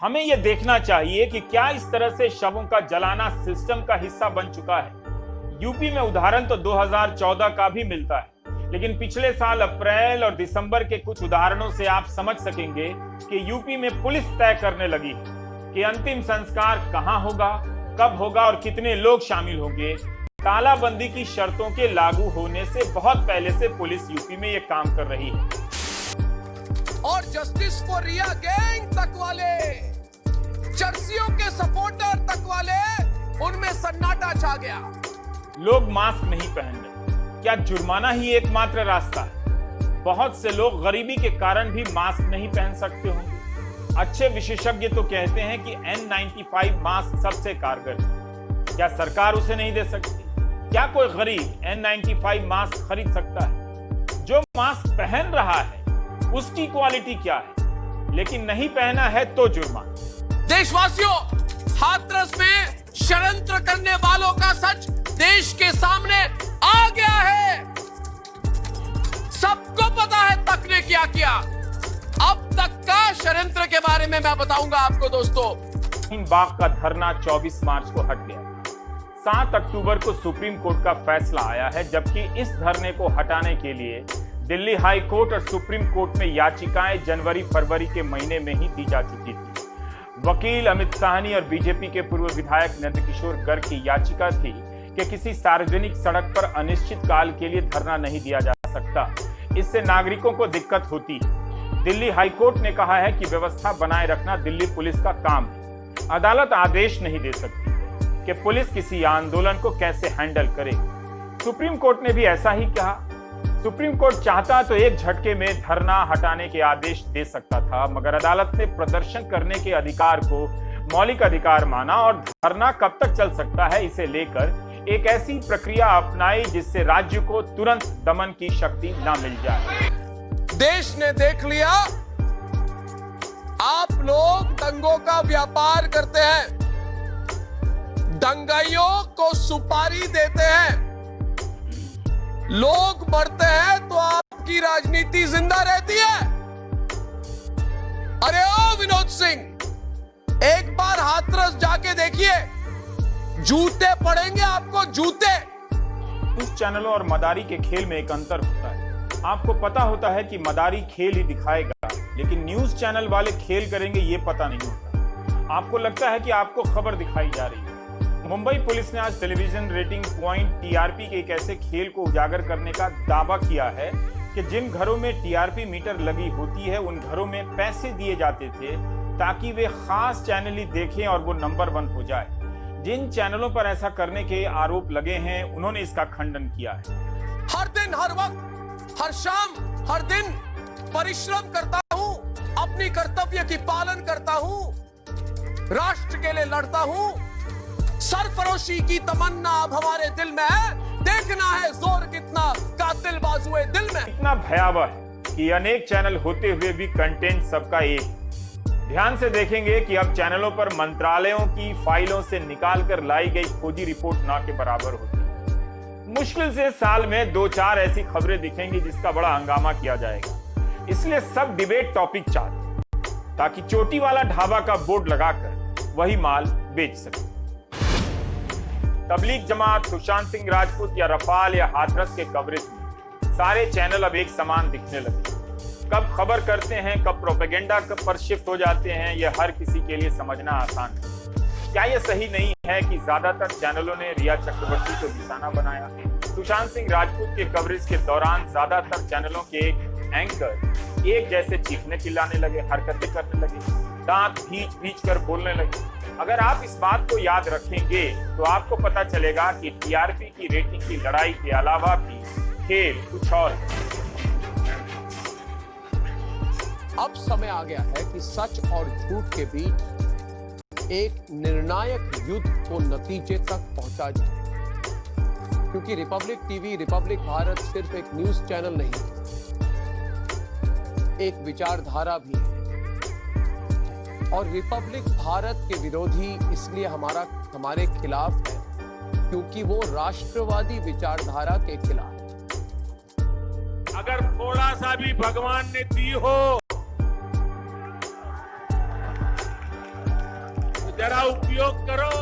हमें यह देखना चाहिए कि क्या इस तरह से शवों का जलाना सिस्टम का हिस्सा बन चुका है। यूपी में उदाहरण तो 2014 का भी मिलता है, लेकिन पिछले साल अप्रैल और दिसंबर के कुछ उदाहरणों से आप समझ सकेंगे कि यूपी में पुलिस तय करने लगी है कि अंतिम संस्कार कहां होगा, कब होगा और कितने लोग शामिल होंगे। तालाबंदी की शर्तों के लागू होने से बहुत पहले से पुलिस यूपी में यह काम कर रही है। और जस्टिस फॉर रिया गैंग तक वाले, चर्सियों के सपोर्टर तक वाले, उनमें सन्नाटा छा गया। लोग मास्क नहीं पहन रहे, क्या जुर्माना ही एकमात्र रास्ता है? बहुत से लोग गरीबी के कारण भी मास्क नहीं पहन सकते होंगे। अच्छे विशेषज्ञ तो कहते हैं कि N95 मास्क सबसे कारगर है। क्या सरकार उसे नहीं दे सकती? क्या कोई गरीब N95 मास्क खरीद सकता है? जो मास्क पहन रहा है उसकी क्वालिटी क्या है, लेकिन नहीं पहना है तो जुर्माना। देशवासियों, हाथरस में षड्यंत्र करने वालों का सच देश के सामने आ गया है। सबको पता है तक ने क्या किया। अब तक का षड्यंत्र के बारे में मैं बताऊंगा आपको दोस्तों। बाग का धरना 24 मार्च को हट गया। 7 अक्टूबर को सुप्रीम कोर्ट का फैसला आया है, जबकि इस धरने को हटाने के लिए दिल्ली हाई कोर्ट और सुप्रीम कोर्ट में याचिकाएं जनवरी फरवरी के महीने में ही दी जा चुकी थी। वकील अमित साहनी और बीजेपी के पूर्व विधायक नंदकिशोर गर्ग की याचिका थी कि किसी सार्वजनिक सड़क पर अनिश्चित काल के लिए धरना नहीं दिया जा सकता, इससे नागरिकों को दिक्कत होती है। दिल्ली हाई कोर्ट ने कहा है कि व्यवस्था बनाए रखना दिल्ली पुलिस का काम है। अदालत आदेश नहीं दे सकती कि पुलिस किसी आंदोलन को कैसे हैंडल करे। सुप्रीम कोर्ट ने भी ऐसा ही कहा। सुप्रीम कोर्ट चाहता तो एक झटके में धरना हटाने के आदेश दे सकता था, मगर अदालत ने प्रदर्शन करने के अधिकार को मौलिक अधिकार माना और धरना कब तक चल सकता है इसे लेकर एक ऐसी प्रक्रिया अपनाई जिससे राज्य को तुरंत दमन की शक्ति न मिल जाए। देश ने देख लिया, आप लोग दंगों का व्यापार करते हैं, दंगाइयों को सुपारी देते हैं, लोग मरते हैं तो आपकी राजनीति जिंदा रहती है। अरे ओ विनोद सिंह, एक बार हाथरस जाके देखिए, जूते पड़ेंगे आपको, जूते। न्यूज चैनलों और मदारी के खेल में एक अंतर होता है। आपको पता होता है कि मदारी खेल ही दिखाएगा, लेकिन न्यूज चैनल वाले खेल करेंगे ये पता नहीं होता। आपको लगता है कि आपको खबर दिखाई जा रही है। मुंबई पुलिस ने आज टेलीविजन रेटिंग पॉइंट टीआरपी के एक ऐसे खेल को उजागर करने का दावा किया है कि जिन घरों में टीआरपी मीटर लगी होती है उन घरों में पैसे दिए जाते थे ताकि वे खास चैनल ही देखें और वो नंबर 1 हो जाए। जिन चैनलों पर ऐसा करने के आरोप लगे हैं उन्होंने इसका खंडन किया है। हर दिन, हर वक्त, हर शाम, हर दिन परिश्रम करता हूं, अपनी कर्तव्य की पालन करता हूं, राष्ट्र के लिए लड़ता हूं। सरफरोशी की तमन्ना अब हमारे दिल में है, देखना है जोर कितना कातिल बाजुए दिल में। इतना भयावह है कि अनेक चैनल होते हुए भी कंटेंट सबका एक। ध्यान से देखेंगे कि अब चैनलों पर मंत्रालयों की फाइलों से निकालकर लाई गई खोजी रिपोर्ट ना के बराबर होती है। मुश्किल से साल में 2-4 ऐसी खबरें दिखेंगी जिसका बड़ा हंगामा किया जाएगा। इसलिए सब डिबेट टॉपिक चाहते ताकि चोटी वाला ढाबा का बोर्ड लगाकर वही माल बेच सके। तबलीग जमात, सुशांत सिंह राजपूत या रफाल या हाथरस के कवरेज में सारे चैनल अब एक समान दिखने लगे। कब खबर करते हैं, कब प्रोपेगेंडा पर शिफ्ट हो जाते हैं, यह हर किसी के लिए समझना आसान है। क्या यह सही नहीं है कि ज्यादातर चैनलों ने रिया चक्रवर्ती को निशाना बनाया? सुशांत सिंह राजपूत के कवरेज के दौरान ज्यादातर चैनलों के एंकर एक जैसे चीखने चिल्लाने लगे, हरकतें करने लगे, दांत भींच कर बोलने लगे। अगर आप इस बात को याद रखेंगे तो आपको पता चलेगा कि टीआरपी की रेटिंग की लड़ाई के अलावा भी खेल कुछ और है। अब समय आ गया है कि सच और झूठ के बीच एक निर्णायक युद्ध को नतीजे तक पहुंचा जाए, क्योंकि रिपब्लिक टीवी, रिपब्लिक भारत सिर्फ एक न्यूज चैनल नहीं है, एक विचारधारा भी है। और रिपब्लिक भारत के विरोधी इसलिए हमारे खिलाफ है क्योंकि वो राष्ट्रवादी विचारधारा के खिलाफ है। अगर थोड़ा सा भी भगवान ने दी हो जरा उपयोग करो।